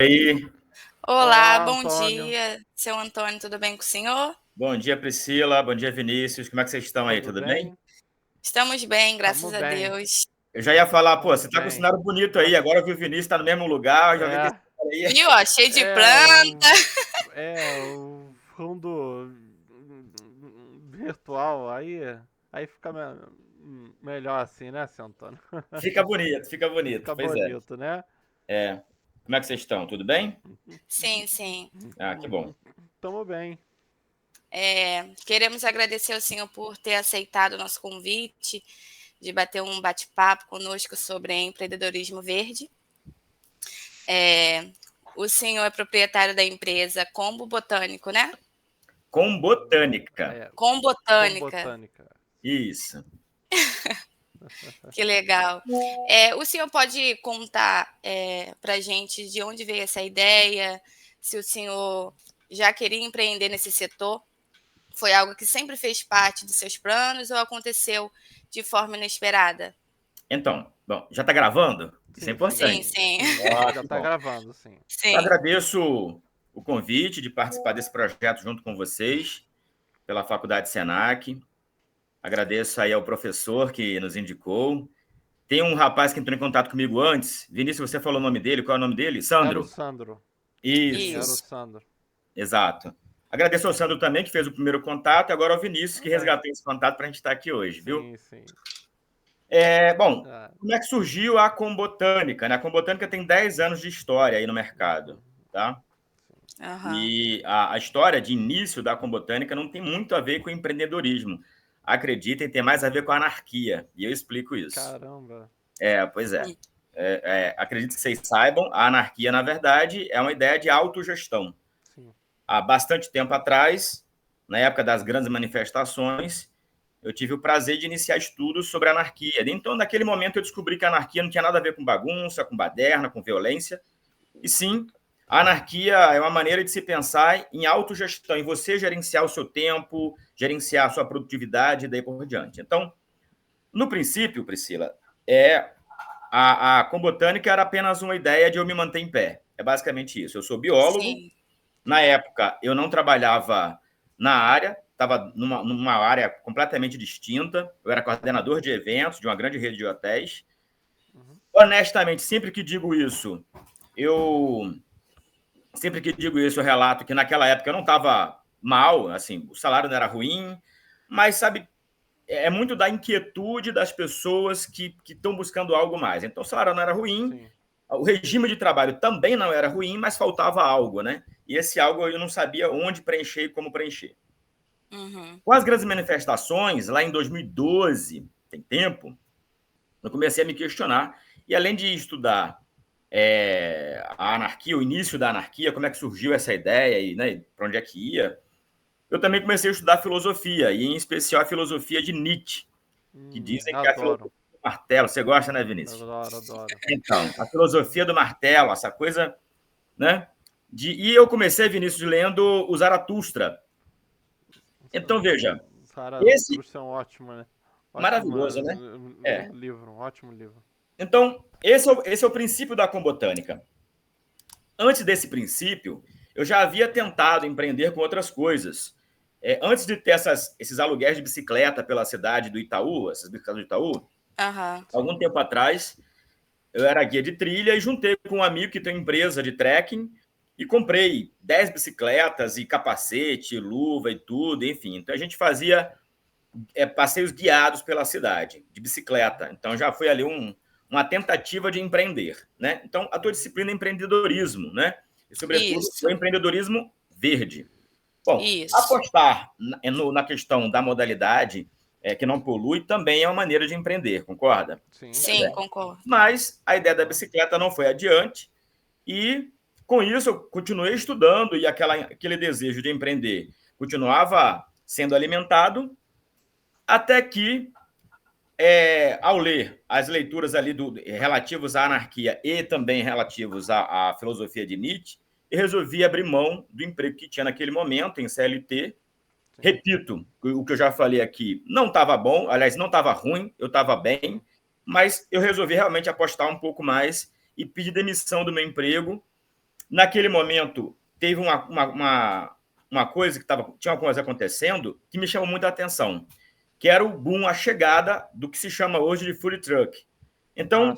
aí, Olá, Olá, bom Antônio. dia, seu Antônio, tudo bem com o senhor? bom dia Priscila, bom dia Vinícius, como é que vocês estão aí, Tudo tudo bem? bem? Estamos bem, graças Tamo a bem, Deus. Eu já ia falar, pô, tamo você tá com um bem. cenário bonito aí, Graças... agora eu vi o Vinícius tá no mesmo lugar, eu já vi que esse É, cara aí. Viu, ó, cheio de é planta. o, o fundo virtual aí fica melhor assim, né, seu Antônio? Fica bonito, Fica pois é. bonito, né? É, como é que vocês estão, tudo bem? Sim, sim. Ah, que bom. Tamo bem. Queremos agradecer ao senhor por ter aceitado o nosso convite de bater um bate-papo conosco sobre empreendedorismo verde. É, o senhor é proprietário da empresa Combo Botânico, né? Com botânica, É, Com com Botânica. botânica. isso. Que legal. O senhor pode contar para a gente de onde veio essa ideia? Se o senhor já queria empreender nesse setor? Foi algo que sempre fez parte dos seus planos ou aconteceu de forma inesperada? Então, bom, já tá gravando? Isso é Sim, sim, Sim, importante. sim, já Que tá bom. gravando, sim. Eu sim. agradeço o convite de participar desse projeto junto com vocês, pela Faculdade Senac. Agradeço aí ao professor que nos indicou. Tem um rapaz que entrou em contato comigo antes. Vinícius, você falou o nome dele. Qual é o nome dele? Era o Sandro? Sandro. Sim, Isso, era o Isso. Sandro. exato. Agradeço ao Sandro também, que fez o primeiro contato, e agora ao Vinícius, que Também. resgatou esse contato para a gente estar aqui hoje, viu? Sim, sim. Bom, Ah, como é que surgiu a Combotânica, né? A Combotânica tem 10 anos de história aí no mercado, tá? Aham. E a história de início da Combotânica não tem muito a ver com empreendedorismo. Acreditem, tem mais a ver com a anarquia, e eu explico isso. caramba. Pois é. Acredito que vocês saibam, a anarquia, na verdade, é uma ideia de autogestão. Sim. Há bastante tempo atrás, na época das grandes manifestações, eu tive o prazer de iniciar estudos sobre anarquia. Então, naquele momento, eu descobri que a anarquia não tinha nada a ver com bagunça, com baderna, com violência, e sim, a anarquia é uma maneira de se pensar em autogestão, em você gerenciar o seu tempo, gerenciar a sua produtividade e daí por diante. Então, no princípio, Priscila, a Combotânica era apenas uma ideia de eu me manter em pé. É basicamente isso. Eu sou biólogo. Sim. Na época, eu não trabalhava na área, estava numa área completamente distinta. Eu era coordenador de eventos de uma grande rede de hotéis. Uhum. Honestamente, sempre que digo isso, eu relato que naquela época eu não estava mal, assim, o salário não era ruim, mas sabe, é muito da inquietude das pessoas que estão buscando algo mais. Então, o salário não era ruim, Sim. o regime de trabalho também não era ruim, mas faltava algo, né? E esse algo eu não sabia onde preencher e como preencher. Uhum. Com as grandes manifestações, lá em 2012, tem tempo, eu comecei a me questionar. E além de estudar a anarquia, o início da anarquia, como é que surgiu essa ideia e né, para onde é que ia, eu também comecei a estudar filosofia, e em especial a filosofia de Nietzsche, que dizem que é a Adoro. filosofia do martelo. Você gosta, né, Vinícius? Adoro, adoro. Então, a filosofia do martelo, essa coisa, né? E eu comecei, Vinícius, lendo o Zaratustra. Então, veja, esse Zaratustra é um ótimo, né? Ótimo maravilhoso, né? É. livro, um ótimo livro. Então, esse é o princípio da combotânica. Antes desse princípio, eu já havia tentado empreender com outras coisas. Antes de ter esses aluguéis de bicicleta pela cidade do Itaú, essas bicicletas do Itaú, Aham. Sim. algum tempo atrás, eu era guia de trilha e juntei com um amigo que tem empresa de trekking e comprei 10 bicicletas e capacete, luva e tudo, enfim. Então a gente fazia passeios guiados pela cidade, de bicicleta. Então já foi ali uma tentativa de empreender, né? Então a tua disciplina é empreendedorismo, né? E sobretudo o Isso, empreendedorismo verde. Bom, isso. apostar na questão da modalidade que não polui também é uma maneira de empreender, concorda? Sim, Pois é. Sim, sim. concordo. Mas a ideia da Concordo. bicicleta não foi adiante e com isso eu continuei estudando e aquele desejo de empreender continuava sendo alimentado até que ao ler as leituras ali relativos à anarquia e também relativos à filosofia de Nietzsche, eu resolvi abrir mão do emprego que tinha naquele momento em CLT. Sim. Repito, o que eu já falei aqui não estava bom, aliás, não estava ruim, eu estava bem, mas eu resolvi realmente apostar um pouco mais e pedir demissão do meu emprego naquele momento, teve uma coisa que tinha uma coisa acontecendo que me chamou muita atenção, que era o boom, a chegada do que se chama hoje de food truck. Então,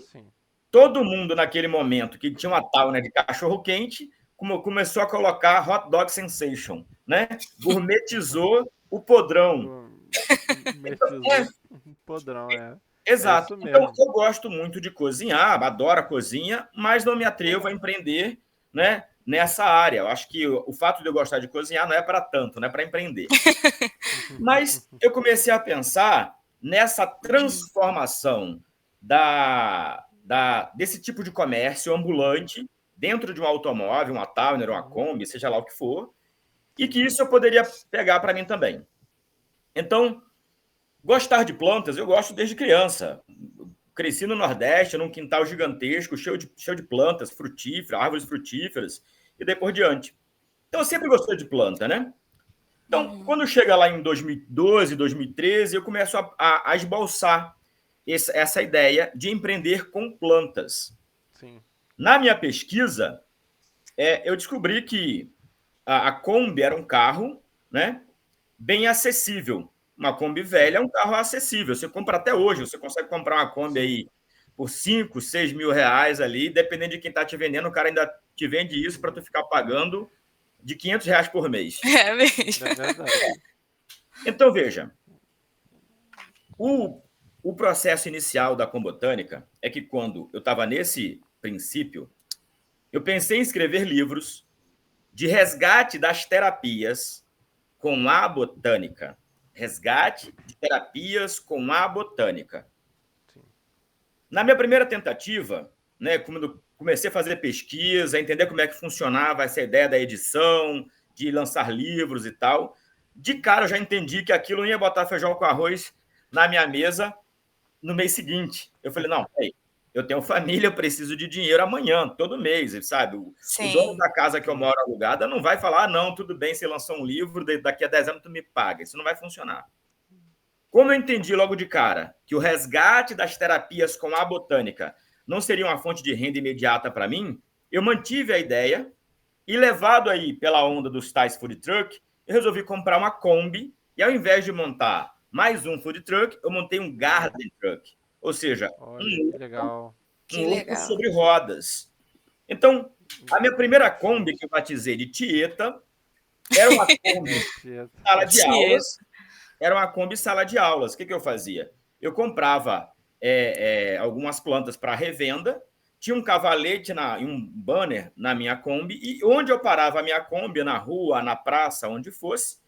todo mundo naquele momento que tinha uma towner de cachorro-quente começou a colocar hot dog sensation, né? Gourmetizou o podrão. Podrão, Exato. Então, eu gosto muito de cozinhar, adoro a cozinha, mas não me atrevo a empreender, né, nessa área. Eu acho que o fato de eu gostar de cozinhar não é para tanto, não é para empreender. Mas eu comecei a pensar nessa transformação desse tipo de comércio ambulante dentro de um automóvel, uma Towner, uma Kombi, seja lá o que for, e que isso eu poderia pegar para mim também. Então, gostar de plantas, eu gosto desde criança. Cresci no Nordeste, num quintal gigantesco, cheio de plantas frutíferas, árvores frutíferas, e daí por diante. Então, eu sempre gostei de planta, né? Então, quando chega lá em 2012, 2013, eu começo a esboçar essa ideia de empreender com plantas. Sim. Na minha pesquisa, eu descobri que a Kombi era um carro, né, bem acessível. Uma Kombi velha é um carro acessível. Você compra até hoje, você consegue comprar uma Kombi aí por 5, 6 mil reais ali, dependendo de quem está te vendendo, o cara ainda te vende isso para tu ficar pagando de 500 reais por mês. É mesmo. É verdade. Então, veja, o processo inicial da Combotânica é que quando eu estava nesse princípio, eu pensei em escrever livros de resgate das terapias com a botânica. Resgate de terapias com a botânica. Sim. Na minha primeira tentativa, né, quando comecei a fazer pesquisa, a entender como é que funcionava essa ideia da edição, de lançar livros e tal, de cara eu já entendi que aquilo não ia botar feijão com arroz na minha mesa no mês seguinte. Eu falei, não, peraí, eu tenho família, eu preciso de dinheiro amanhã, todo mês, sabe? O dono da casa que eu moro alugada não vai falar, não, tudo bem, você lançou um livro, daqui a 10 anos tu me paga. Isso não vai funcionar. Como eu entendi logo de cara que o resgate das terapias com a botânica não seria uma fonte de renda imediata para mim, eu mantive a ideia e, levado aí pela onda dos tais food truck, eu resolvi comprar uma Kombi e, ao invés de montar mais um food truck, eu montei um garden truck. Ou seja, que legal. Um horto sobre rodas. Então, a minha primeira Kombi, que eu batizei de Tieta, era uma Kombi sala de aulas. Era uma Kombi sala de aulas. O que eu fazia? Eu comprava algumas plantas para revenda, tinha um cavalete e um banner na minha Kombi, e onde eu parava a minha Kombi, na rua, na praça, onde fosse,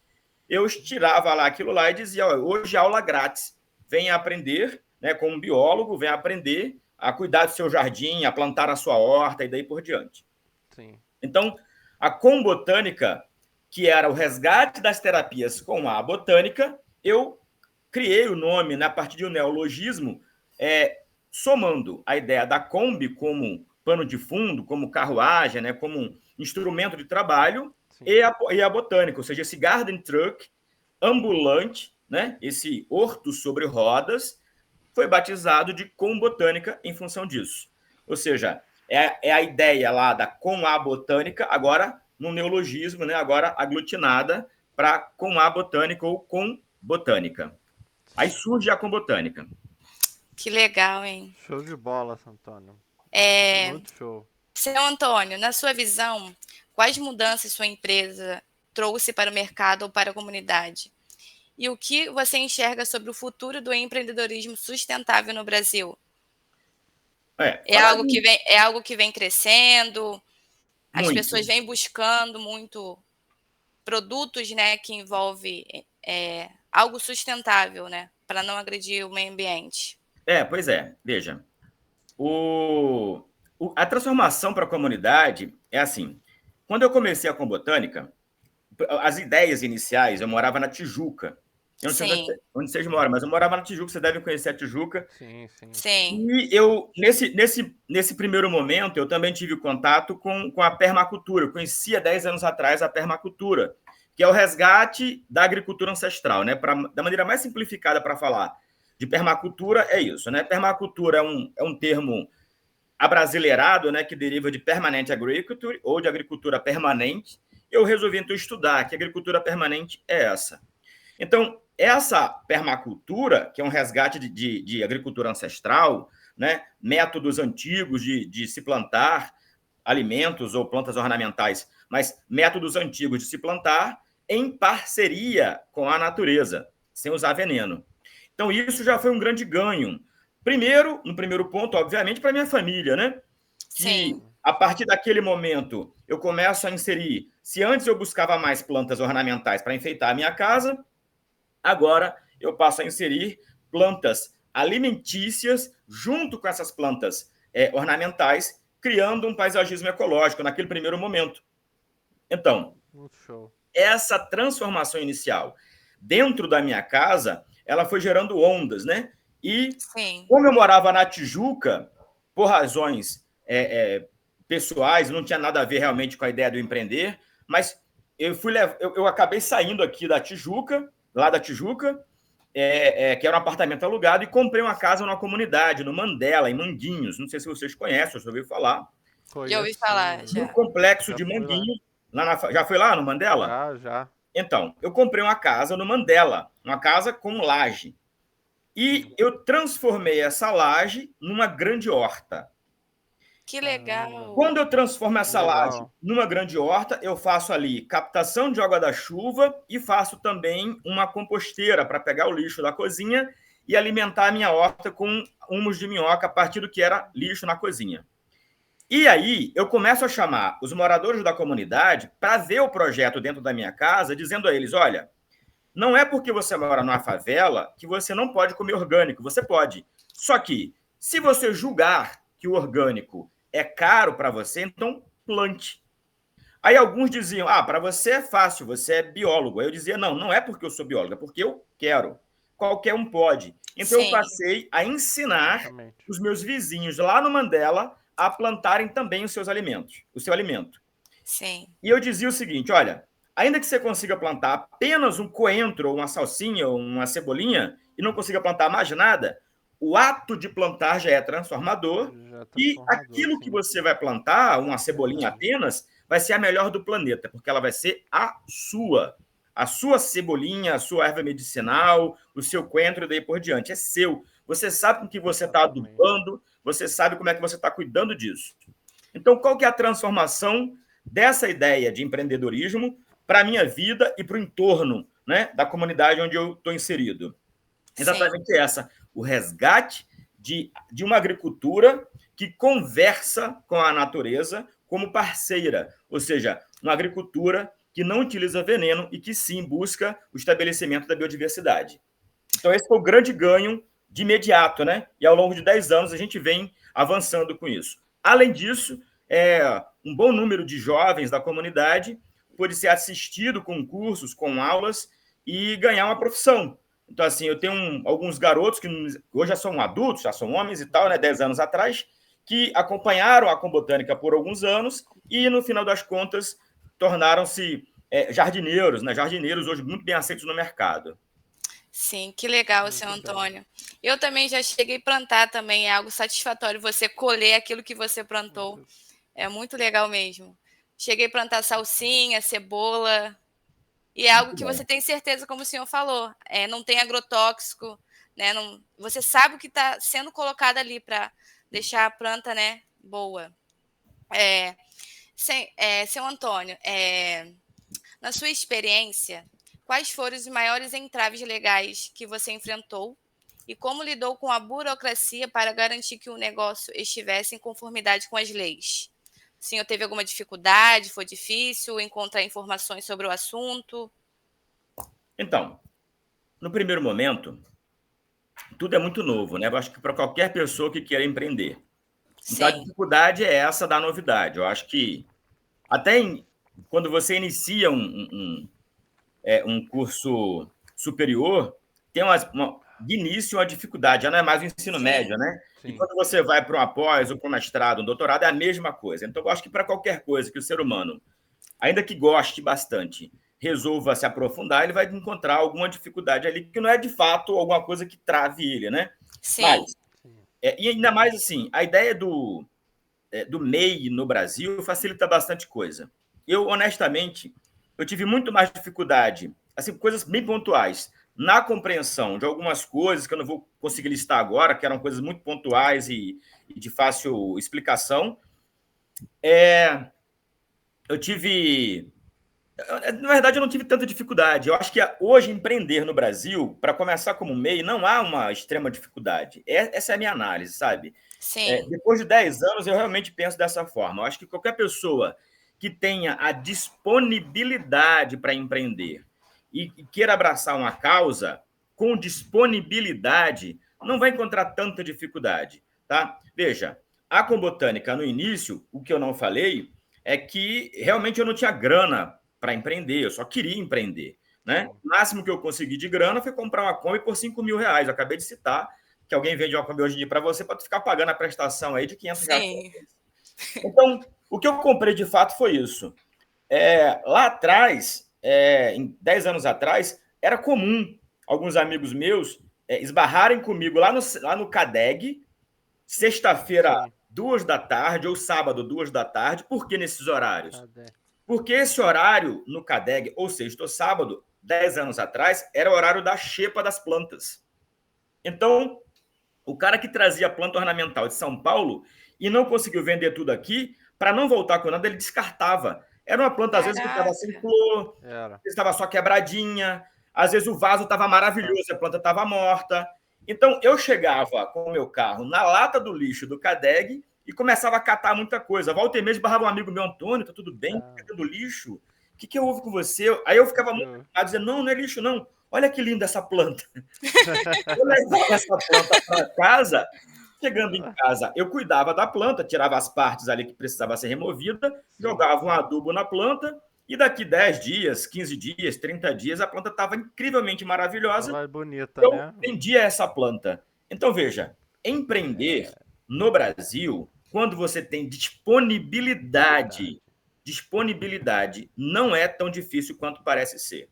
eu tirava lá aquilo lá e dizia, hoje aula grátis, venha aprender, né, como biólogo, venha aprender a cuidar do seu jardim, a plantar a sua horta e daí por diante. Sim. Então, a Combotânica, que era o resgate das terapias com a botânica, eu criei o nome, né, a partir de um neologismo, somando a ideia da Kombi como pano de fundo, como carruagem, né, como um instrumento de trabalho, e a botânica, ou seja, esse garden truck ambulante, né, esse horto sobre rodas, foi batizado de Combotânica em função disso. Ou seja, é a ideia lá da com a botânica, agora no neologismo, né, agora aglutinada para com a botânica ou com botânica. Aí surge a Combotânica. Que legal, hein? Show de bola, seu Antônio. Muito show. Seu Antônio, na sua visão, quais mudanças sua empresa trouxe para o mercado ou para a comunidade? E o que você enxerga sobre o futuro do empreendedorismo sustentável no Brasil? É algo que vem crescendo, as pessoas vêm buscando muito produtos, né, que envolvem algo sustentável, né, para não agredir o meio ambiente. Pois é, veja, a transformação para a comunidade é assim, quando eu comecei a Combotânica, as ideias iniciais, eu morava na Tijuca. Eu não sei onde vocês moram, mas eu morava na Tijuca, vocês devem conhecer a Tijuca. Sim. E eu, nesse primeiro momento, eu também tive contato com a permacultura. Eu conhecia 10 anos atrás a permacultura, que é o resgate da agricultura ancestral, né? Da maneira mais simplificada para falar de permacultura, é isso, né? Permacultura é um termo abrasileirado, né, que deriva de permanent agriculture ou de agricultura permanente. Eu resolvi então estudar que agricultura permanente é essa. Então, essa permacultura, que é um resgate de agricultura ancestral, né, métodos antigos de se plantar alimentos ou plantas ornamentais, mas métodos antigos de se plantar em parceria com a natureza, sem usar veneno. Então, isso já foi um grande ganho. Primeiro, no primeiro ponto, obviamente, para minha família, né? Que a partir daquele momento eu começo a inserir. Se antes eu buscava mais plantas ornamentais para enfeitar a minha casa, agora eu passo a inserir plantas alimentícias junto com essas plantas ornamentais, criando um paisagismo ecológico naquele primeiro momento. Então, essa transformação inicial dentro da minha casa, ela foi gerando ondas, né? E como eu morava na Tijuca, por razões pessoais, não tinha nada a ver realmente com a ideia do empreender, mas eu acabei saindo aqui da Tijuca, lá da Tijuca, que era um apartamento alugado, e comprei uma casa numa comunidade, no Mandela, em Manguinhos. Não sei se vocês conhecem, já ouviu falar. Já ouvi falar, já. No complexo de Manguinhos. Já foi lá no Mandela? Já. Então, eu comprei uma casa no Mandela, uma casa com laje. E eu transformei essa laje numa grande horta. Que legal! Quando eu transformo essa laje numa grande horta, eu faço ali captação de água da chuva e faço também uma composteira para pegar o lixo da cozinha e alimentar a minha horta com humus de minhoca a partir do que era lixo na cozinha. E aí eu começo a chamar os moradores da comunidade para ver o projeto dentro da minha casa, dizendo a eles, olha, não é porque você mora numa favela que você não pode comer orgânico, você pode. Só que, se você julgar que o orgânico é caro para você, então plante. Aí alguns diziam, para você é fácil, você é biólogo. Aí eu dizia, não é porque eu sou biólogo, é porque eu quero. Qualquer um pode. Então eu passei a ensinar os meus vizinhos lá no Mandela a plantarem também os seus alimentos, o seu alimento. Sim. E eu dizia o seguinte, olha, ainda que você consiga plantar apenas um coentro, ou uma salsinha, ou uma cebolinha, e não consiga plantar mais nada, o ato de plantar já é transformador, e aquilo que você vai plantar, uma cebolinha apenas, vai ser a melhor do planeta, porque ela vai ser a sua cebolinha, a sua erva medicinal, o seu coentro e daí por diante. É seu. Você sabe com que você está adubando, você sabe como é que você está cuidando disso. Então, qual que é a transformação dessa ideia de empreendedorismo para a minha vida e para o entorno, né, da comunidade onde eu estou inserido? Exatamente essa, o resgate de uma agricultura que conversa com a natureza como parceira, ou seja, uma agricultura que não utiliza veneno e que sim busca o estabelecimento da biodiversidade. Então, esse foi o grande ganho de imediato, né? E ao longo de 10 anos a gente vem avançando com isso. Além disso, um bom número de jovens da comunidade pôde ser assistido com cursos, com aulas e ganhar uma profissão. Então, assim, eu tenho alguns garotos que hoje já são adultos, já são homens e tal, né, 10 anos atrás, que acompanharam a Combotânica por alguns anos e, no final das contas, tornaram-se jardineiros, né? Jardineiros hoje muito bem aceitos no mercado. Sim, que legal, seu Antônio. Eu também já cheguei a plantar também, é algo satisfatório você colher aquilo que você plantou. É muito legal mesmo. Cheguei a plantar salsinha, cebola, e é algo que você tem certeza, como o senhor falou, não tem agrotóxico, né? Você sabe o que está sendo colocado ali para deixar a planta, né, boa. Seu Antônio, na sua experiência, quais foram os maiores entraves legais que você enfrentou e como lidou com a burocracia para garantir que o negócio estivesse em conformidade com as leis? O senhor teve alguma dificuldade? Foi difícil encontrar informações sobre o assunto? Então, no primeiro momento, tudo é muito novo, né? Eu acho que para qualquer pessoa que queira empreender. Então, a dificuldade é essa da novidade. Eu acho que até quando você inicia um curso superior, tem de início uma dificuldade, já não é mais o ensino médio, né? Sim. E quando você vai para um após ou para um mestrado, um doutorado, é a mesma coisa. Então, eu acho que para qualquer coisa que o ser humano, ainda que goste bastante, resolva se aprofundar, ele vai encontrar alguma dificuldade ali, que não é de fato alguma coisa que trave ele, né? Sim. Mas, e ainda mais assim, a ideia do MEI no Brasil facilita bastante coisa. Eu, honestamente, eu tive muito mais dificuldade, assim, coisas bem pontuais, na compreensão de algumas coisas que eu não vou conseguir listar agora, que eram coisas muito pontuais e de fácil explicação. Eu tive... Na verdade, eu não tive tanta dificuldade. Eu acho que hoje empreender no Brasil, para começar como MEI, não há uma extrema dificuldade. Essa é a minha análise, sabe? Sim. Depois de 10 anos, eu realmente penso dessa forma. Eu acho que qualquer pessoa que tenha a disponibilidade para empreender e queira abraçar uma causa com disponibilidade, não vai encontrar tanta dificuldade, tá? Veja, a Combotânica, no início, o que eu não falei é que realmente eu não tinha grana para empreender, eu só queria empreender, né? O máximo que eu consegui de grana foi comprar uma Kombi por R$ 5.000. Eu acabei de citar que alguém vende uma Kombi hoje em dia para você para ficar pagando a prestação aí de R$ 500. Sim. Então, o que eu comprei de fato foi isso. Lá atrás, em 10 anos atrás, era comum alguns amigos meus esbarrarem comigo lá no CADEG, sexta-feira, 2 da tarde, ou sábado, 2 da tarde. Por que nesses horários? Porque esse horário no CADEG, ou sexta ou sábado, 10 anos atrás, era o horário da xepa das plantas. Então, o cara que trazia planta ornamental de São Paulo e não conseguiu vender tudo aqui, para não voltar com nada, ele descartava. Era uma planta, às vezes, que estava sem flor, estava só quebradinha, às vezes o vaso estava maravilhoso, a planta estava morta. Então, eu chegava com o meu carro na lata do lixo do CADEG e começava a catar muita coisa. Volta e meia, barrava um amigo meu, Antônio, tá tudo bem? Tá do lixo? O que houve com você? Aí eu ficava muito a dizer, não é lixo, não. Olha que linda essa planta. Eu levava essa planta para casa. Chegando em casa, eu cuidava da planta, tirava as partes ali que precisava ser removida, jogava um adubo na planta, e daqui 10 dias, 15 dias, 30 dias, a planta estava incrivelmente maravilhosa. Tava bonita, eu né? vendia essa planta. Então, veja, empreender no Brasil, quando você tem disponibilidade, não é tão difícil quanto parece ser.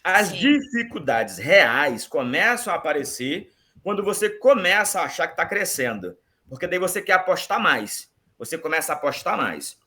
As dificuldades reais começam a aparecer quando você começa a achar que está crescendo, porque daí você quer apostar mais. Você começa a apostar mais.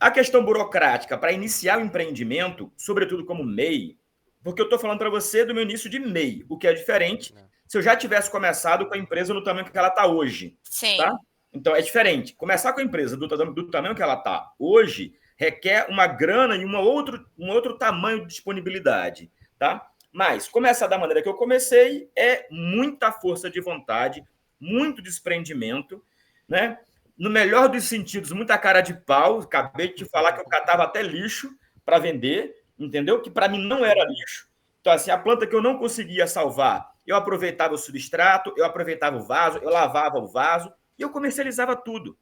A questão burocrática para iniciar o empreendimento, sobretudo como MEI, porque eu estou falando para você do meu início de MEI, o que é diferente se eu já tivesse começado com a empresa no tamanho que ela está hoje. Sim. Tá? Então, é diferente. Começar com a empresa do tamanho que ela está hoje requer uma grana e um outro tamanho de disponibilidade. Tá? Mas começar da maneira que eu comecei é muita força de vontade, muito desprendimento, né? No melhor dos sentidos, muita cara de pau. Acabei de te falar que eu catava até lixo para vender, entendeu? Que para mim não era lixo. Então, assim, a planta que eu não conseguia salvar, eu aproveitava o substrato, eu aproveitava o vaso, eu lavava o vaso e eu comercializava tudo.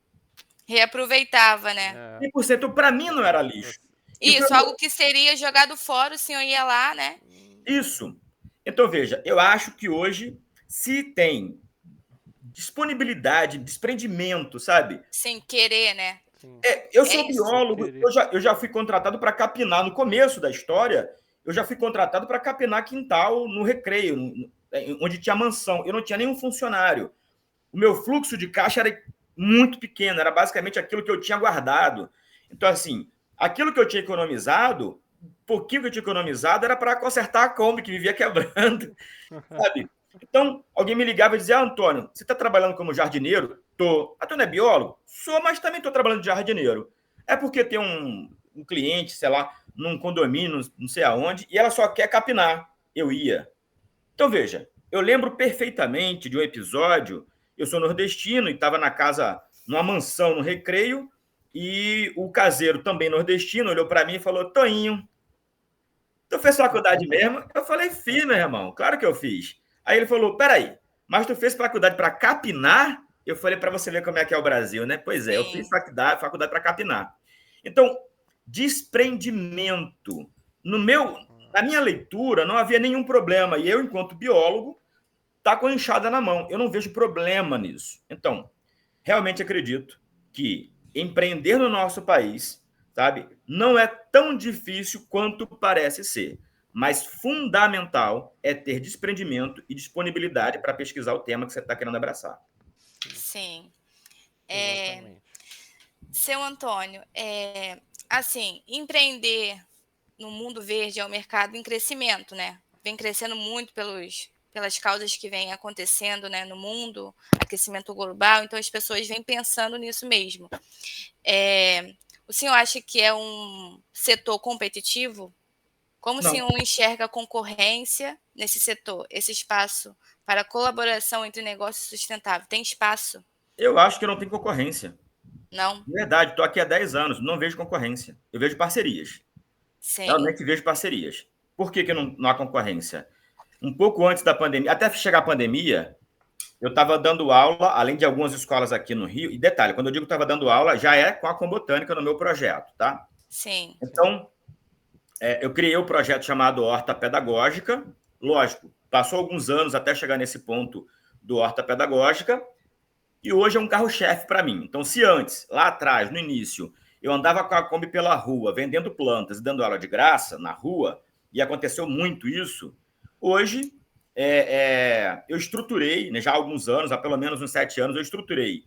Reaproveitava, né? 100% para mim não era lixo. Isso, algo que seria jogado fora, o senhor ia lá, né? Isso. Então, veja, eu acho que hoje, se tem disponibilidade, desprendimento, sabe? Sem querer, né? Eu sou biólogo, eu já fui contratado para capinar. No começo da história, eu já fui contratado para capinar quintal no Recreio, onde tinha mansão. Eu não tinha nenhum funcionário. O meu fluxo de caixa era muito pequeno, era basicamente aquilo que eu tinha guardado. Então, assim, aquilo que eu tinha economizado, pouquinho que eu tinha economizado, era para consertar a Kombi, que vivia quebrando, sabe? Então, alguém me ligava e dizia, Antônio, você está trabalhando como jardineiro? Tô. Ah, tu não é biólogo? Sou, mas também estou trabalhando de jardineiro. É porque tem um cliente, sei lá, num condomínio, não sei aonde, e ela só quer capinar. Eu ia. Então, veja, eu lembro perfeitamente de um episódio, eu sou nordestino e estava na casa, numa mansão, no Recreio, e o caseiro, também nordestino, olhou para mim e falou, Toinho, tu fez faculdade mesmo? Eu falei, fiz, meu irmão, claro que eu fiz. Aí ele falou, peraí, mas tu fez faculdade para capinar? Eu falei, para você ver como é que é o Brasil, né? Pois é, eu fiz faculdade para capinar. Então, desprendimento. Na minha leitura, não havia nenhum problema. E eu, enquanto biólogo, tá com a enxada na mão. Eu não vejo problema nisso. Então, realmente acredito que empreender no nosso país, sabe, não é tão difícil quanto parece ser. Mas fundamental é ter desprendimento e disponibilidade para pesquisar o tema que você está querendo abraçar. Sim. Seu Antônio, assim, empreender no mundo verde é um mercado em crescimento, né? Vem crescendo muito pelas causas que vêm acontecendo, né, no mundo, aquecimento global, então as pessoas vêm pensando nisso mesmo. O senhor acha que é um setor competitivo? Como o Não, senhor enxerga a concorrência nesse setor, esse espaço para colaboração entre negócios sustentáveis? Tem espaço? eu acho que não tem concorrência. Não? De verdade, estou aqui há 10 anos, não vejo concorrência. Eu vejo parcerias. Sim, Realmente vejo parcerias. Por que não há concorrência? Um pouco antes da pandemia, até chegar a pandemia, eu estava dando aula, além de algumas escolas aqui no Rio, e detalhe, quando eu digo que estava dando aula, já é com a Combotânica no meu projeto, tá? sim. Então, eu criei um projeto chamado Horta Pedagógica, lógico, passou alguns anos até chegar nesse ponto do Horta Pedagógica, e hoje é um carro-chefe para mim. Então, se antes, lá atrás, no início, eu andava com a Kombi pela rua, vendendo plantas e dando aula de graça na rua, e aconteceu muito isso, hoje eu estruturei, né, já há alguns anos, há pelo menos uns 7 anos, eu estruturei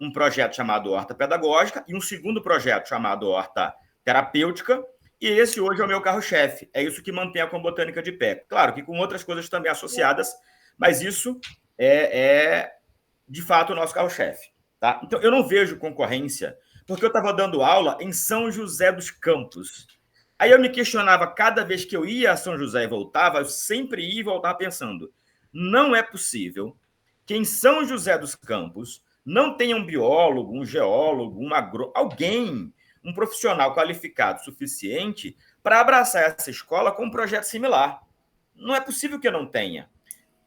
um projeto chamado Horta Pedagógica e um segundo projeto chamado Horta Terapêutica, e esse hoje é o meu carro-chefe. É isso que mantém a Combotânica de pé. Claro que com outras coisas também associadas, mas isso é de fato, o nosso carro-chefe. Tá? Então, eu não vejo concorrência, porque eu estava dando aula em São José dos Campos. Aí eu me questionava, cada vez que eu ia a São José e voltava, eu sempre ia e voltava pensando, não é possível que em São José dos Campos não tenha um biólogo, um geólogo, alguém, um profissional qualificado suficiente para abraçar essa escola com um projeto similar. Não é possível que eu não tenha.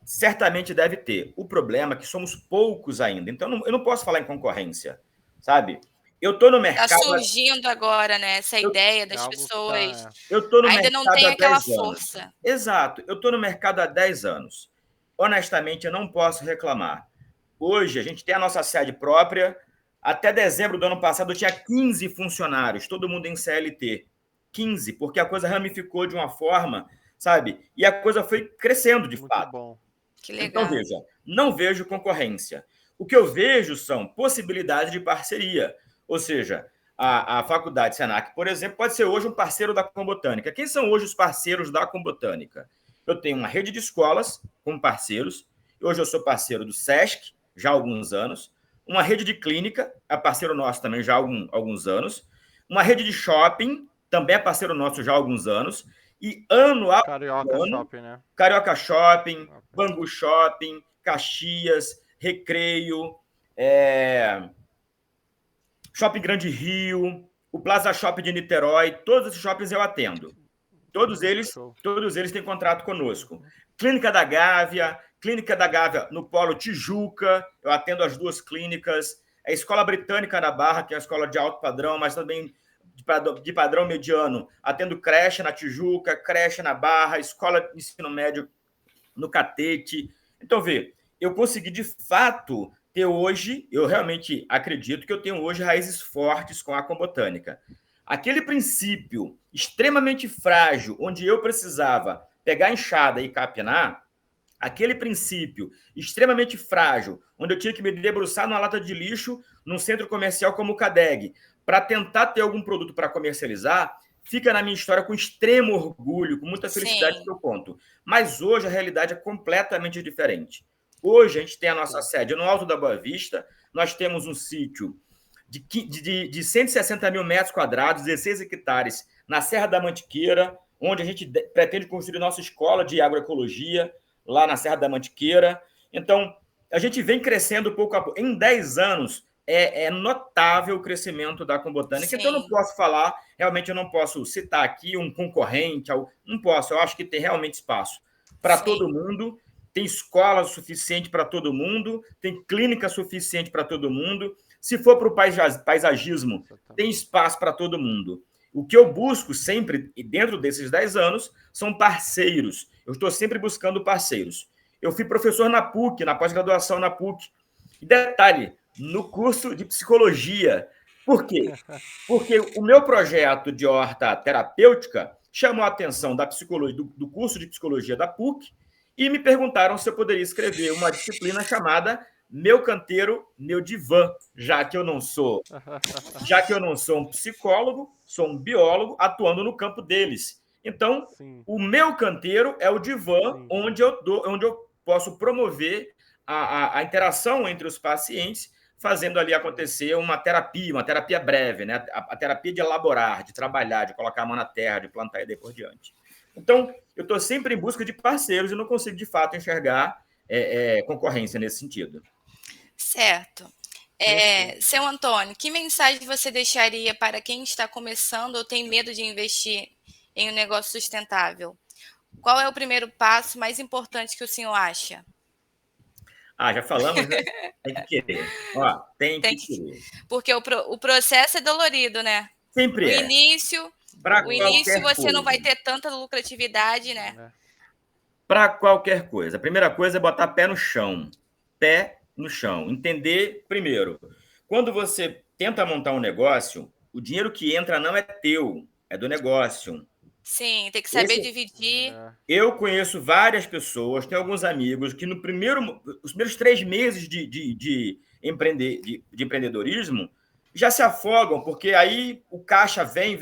Certamente deve ter. O problema é que somos poucos ainda. Então, eu não posso falar em concorrência, sabe? Eu estou no Está mercado. surgindo agora, né, essa Eu, ideia É das algo que pessoas. tá. eu estou no Ainda não mercado tem há aquela 10 anos. força. Exato. Eu estou no mercado há 10 anos. Honestamente, eu não posso reclamar. Hoje, a gente tem a nossa sede própria. Até dezembro do ano passado, eu tinha 15 funcionários, todo mundo em CLT. 15, porque a coisa ramificou de uma forma, sabe? E a coisa foi crescendo de Muito fato. bom. Que Então, legal. veja, não vejo concorrência. O que eu vejo são possibilidades de parceria. Ou seja, a Faculdade Senac, por exemplo, pode ser hoje um parceiro da Combotânica. Quem são hoje os parceiros da Combotânica? Eu tenho uma rede de escolas como parceiros. Hoje eu sou parceiro do SESC, já há alguns anos. Uma rede de clínica, é parceiro nosso também já há alguns anos. Uma rede de shopping, também é parceiro nosso já há alguns anos. E ano a Carioca ano, Shopping, né? Carioca Shopping, Bangu Shopping, Caxias, Recreio, Shopping Grande Rio, o Plaza Shopping de Niterói, todos esses shoppings eu atendo. Todos eles, Show. todos eles têm contrato conosco. Clínica da Gávea no Polo Tijuca, eu atendo as duas clínicas. A Escola Britânica na Barra, que é a escola de alto padrão, mas também de padrão mediano. Atendo creche na Tijuca, creche na Barra, escola de ensino médio no Catete. Então, vê, eu consegui de fato ter hoje, eu realmente acredito que eu tenho hoje raízes fortes com a Combotânica. Aquele princípio extremamente frágil, onde eu precisava pegar a enxada e capinar, aquele princípio extremamente frágil, onde eu tinha que me debruçar numa lata de lixo num centro comercial como o CADEG, para tentar ter algum produto para comercializar, fica na minha história com extremo orgulho, com muita felicidade que eu conto. Mas hoje a realidade é completamente diferente. Hoje a gente tem a nossa sede no Alto da Boa Vista, nós temos um sítio de 160 mil metros quadrados, 16 hectares, na Serra da Mantiqueira, onde a gente pretende construir nossa escola de agroecologia, lá na Serra da Mantiqueira. Então, a gente vem crescendo pouco a pouco. Em 10 anos, é notável o crescimento da Combotânica. Então, eu não posso falar, realmente eu não posso citar aqui um concorrente, não posso. Eu acho que tem realmente espaço para todo mundo, tem escola suficiente para todo mundo, tem clínica suficiente para todo mundo. Se for para o paisagismo, tem espaço para todo mundo. O que eu busco sempre, e dentro desses 10 anos, são parceiros. Eu estou sempre buscando parceiros. Eu fui professor na PUC, na pós-graduação na PUC. E detalhe, no curso de psicologia. Por quê? Porque o meu projeto de horta terapêutica chamou a atenção da psicologia, do curso de psicologia da PUC, e me perguntaram se eu poderia escrever uma disciplina chamada meu canteiro, meu divã, já que eu não sou um psicólogo, sou um biólogo atuando no campo deles. Então, Sim, o meu canteiro é o divã sim. onde eu posso promover a interação entre os pacientes, fazendo ali acontecer uma terapia breve, né? A terapia de elaborar, de trabalhar, de colocar a mão na terra, de plantar e daí por diante. Então, eu estou sempre em busca de parceiros e não consigo, de fato, enxergar concorrência nesse sentido. Certo. Seu Antônio, que mensagem você deixaria para quem está começando ou tem medo de investir em um negócio sustentável? Qual é o primeiro passo mais importante que o senhor acha? Já falamos, né? Tem que querer. Tem que querer. Porque o processo é dolorido, né? Sempre O é. início você não vai ter tanta lucratividade, né? Para qualquer coisa. A primeira coisa é botar pé no chão. Pé no chão. Entender, primeiro, quando você tenta montar um negócio, o dinheiro que entra não é teu, é do negócio. Sim, tem que saber dividir. Eu conheço várias pessoas, tenho alguns amigos que os primeiros 3 meses de empreendedorismo já se afogam, porque aí o caixa vem,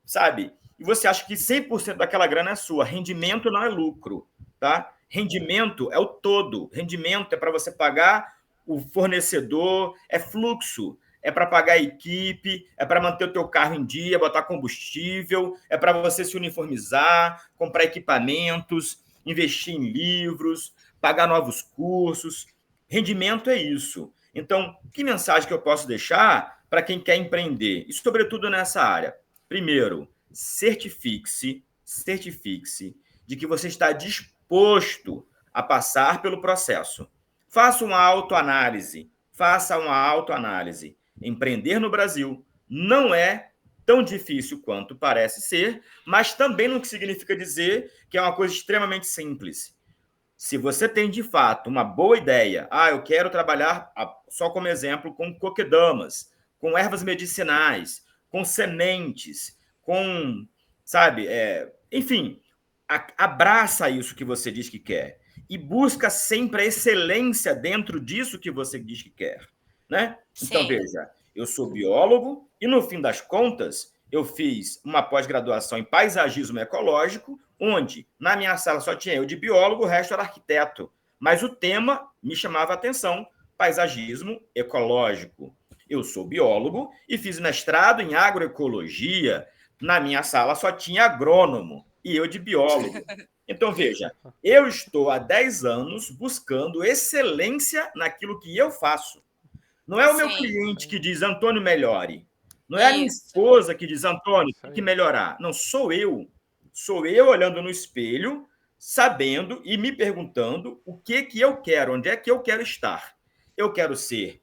sabe? E você acha que 100% daquela grana é sua. Rendimento não é lucro, tá? Rendimento é o todo. Rendimento é para você pagar o fornecedor, é fluxo. É para pagar a equipe, é para manter o teu carro em dia, botar combustível, é para você se uniformizar, comprar equipamentos, investir em livros, pagar novos cursos. Rendimento é isso. Então, que mensagem que eu posso deixar para quem quer empreender? E, sobretudo, nessa área. Primeiro, certifique-se de que você está disposto a passar pelo processo. Faça uma autoanálise. Empreender no Brasil não é tão difícil quanto parece ser, mas também não significa dizer que é uma coisa extremamente simples. Se você tem, de fato, uma boa ideia, eu quero trabalhar, só como exemplo, com coquedamas, com ervas medicinais, com sementes, sabe, enfim, abraça isso que você diz que quer e busca sempre a excelência dentro disso que você diz que quer, né? Então, veja, eu sou biólogo e, no fim das contas, eu fiz uma pós-graduação em paisagismo ecológico, onde na minha sala só tinha eu de biólogo, o resto era arquiteto. Mas o tema me chamava a atenção, paisagismo ecológico. Eu sou biólogo e fiz mestrado em agroecologia. Na minha sala só tinha agrônomo e eu de biólogo. Então, veja, eu estou há 10 anos buscando excelência naquilo que eu faço. Não é o meu cliente que diz, Antônio, melhore. Não é a minha esposa que diz, Antônio, tem que melhorar. Não, sou eu. Sou eu olhando no espelho, sabendo e me perguntando o que eu quero, onde é que eu quero estar. Eu quero ser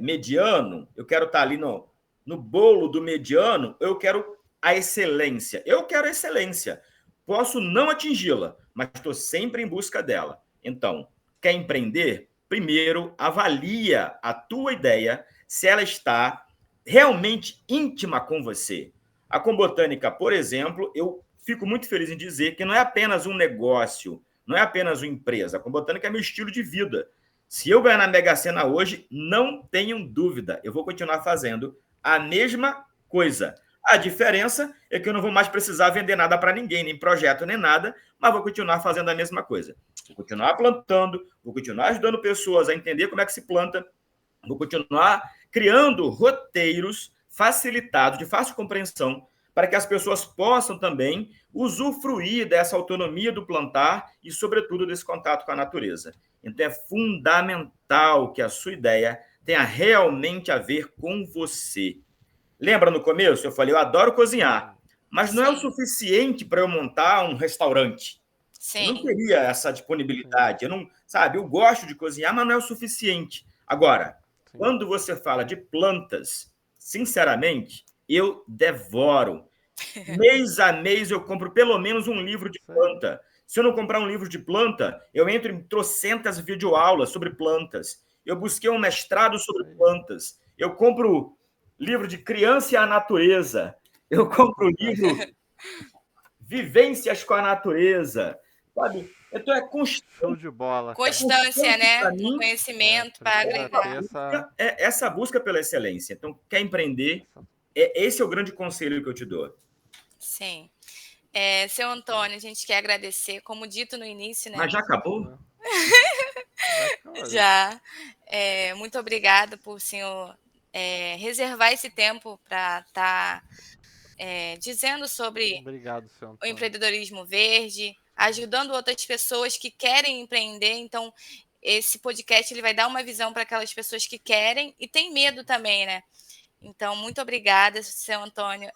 mediano, eu quero estar ali no bolo do mediano, eu quero a excelência. Eu quero a excelência. Posso não atingi-la, mas estou sempre em busca dela. Então, quer empreender? Primeiro, avalia a tua ideia se ela está realmente íntima com você. A Combotânica, por exemplo, eu fico muito feliz em dizer que não é apenas um negócio, não é apenas uma empresa. A Combotânica é meu estilo de vida. Se eu ganhar na Mega Sena hoje, não tenham dúvida, eu vou continuar fazendo a mesma coisa. A diferença é que eu não vou mais precisar vender nada para ninguém, nem projeto, nem nada, mas vou continuar fazendo a mesma coisa. Vou continuar plantando, vou continuar ajudando pessoas a entender como é que se planta, vou continuar criando roteiros facilitados, de fácil compreensão, para que as pessoas possam também usufruir dessa autonomia do plantar e, sobretudo, desse contato com a natureza. Então, é fundamental que a sua ideia tenha realmente a ver com você. Lembra no começo? Eu falei, eu adoro cozinhar, mas não é o suficiente para eu montar um restaurante. Eu não teria essa disponibilidade. Eu gosto de cozinhar, mas não é o suficiente. Agora, quando você fala de plantas, sinceramente, eu devoro. Mês a mês eu compro pelo menos um livro de planta. Se eu não comprar um livro de planta, eu entro em trocentas videoaulas sobre plantas. Eu busquei um mestrado sobre plantas. Eu compro livro de Criança e a Natureza. Eu compro livro Vivências com a Natureza. Sabe? Então, Show de bola. Constância, né? Pra mim, Um conhecimento para agregar. essa busca pela excelência. Então, quer empreender? Esse é o grande conselho que eu te dou. Sim. Seu Antônio, a gente quer agradecer, como dito no início, né? Mas já acabou? Já. Muito obrigada por o senhor reservar esse tempo para estar dizendo sobre Obrigado, seu o Antônio. empreendedorismo verde, ajudando outras pessoas que querem empreender. Então, esse podcast ele vai dar uma visão para aquelas pessoas que querem e têm medo também, né? Então, muito obrigada, seu Antônio.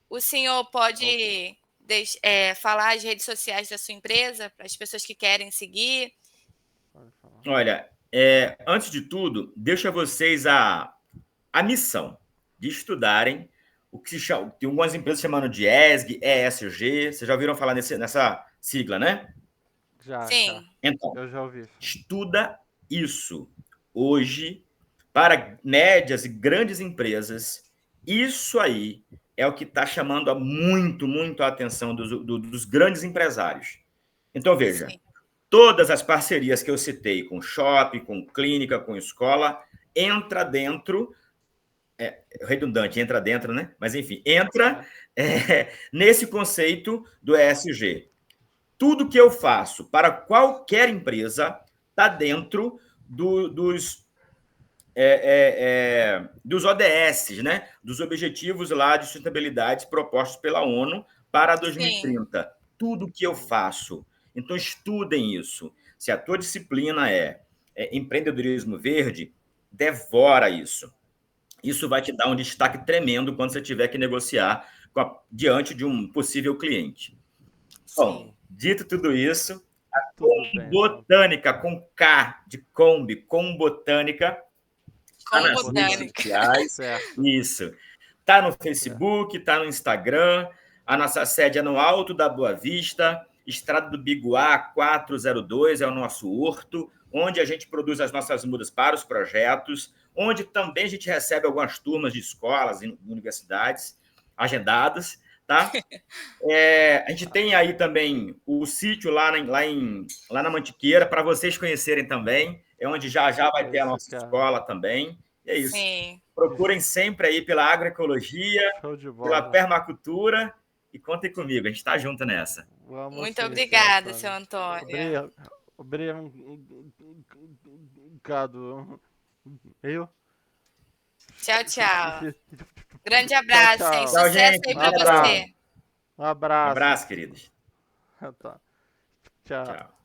O senhor pode falar as redes sociais da sua empresa para as pessoas que querem seguir? Olha, antes de tudo, deixo a vocês a missão de estudarem o que se chama, tem algumas empresas chamando de ESG, ESG. Vocês já ouviram falar nessa sigla, né? Sim. Já. Então, Eu já ouvi. Estuda isso. Hoje, para médias e grandes empresas, isso aí é o que está chamando muito a atenção dos grandes empresários. Então, veja, Sim. todas as parcerias que eu citei com shopping, com clínica, com escola, entra dentro, redundante, entra dentro, né? Mas, enfim, entra nesse conceito do ESG. Tudo que eu faço para qualquer empresa está dentro dos ODS, né? Dos Objetivos lá de Sustentabilidade propostos pela ONU para 2030. Sim. Tudo que eu faço. Então, estudem isso. Se a tua disciplina é empreendedorismo verde, devora isso. Isso vai te dar um destaque tremendo quando você tiver que negociar diante de um possível cliente. Bom, dito tudo isso, a Botânica, com K de Kombi, com Botânica, está nas redes sociais. Isso. Está no Facebook, está no Instagram. A nossa sede é no Alto da Boa Vista, Estrada do Biguá 402, é o nosso horto, onde a gente produz as nossas mudas para os projetos, onde também a gente recebe algumas turmas de escolas e universidades agendadas, tá? A gente tem aí também o sítio lá na Mantiqueira, para vocês conhecerem também, é onde já vai ter a nossa escola também. E é isso. Sim. Procurem sempre aí pela agroecologia, pela permacultura e contem comigo, a gente está junto nessa. Muito obrigada, seu Antônio. Obrigado. Eu? Tchau. Grande abraço, tchau. Hein? Sucesso gente. aí para você. Um abraço. Um abraço, queridos. Tá. Tchau.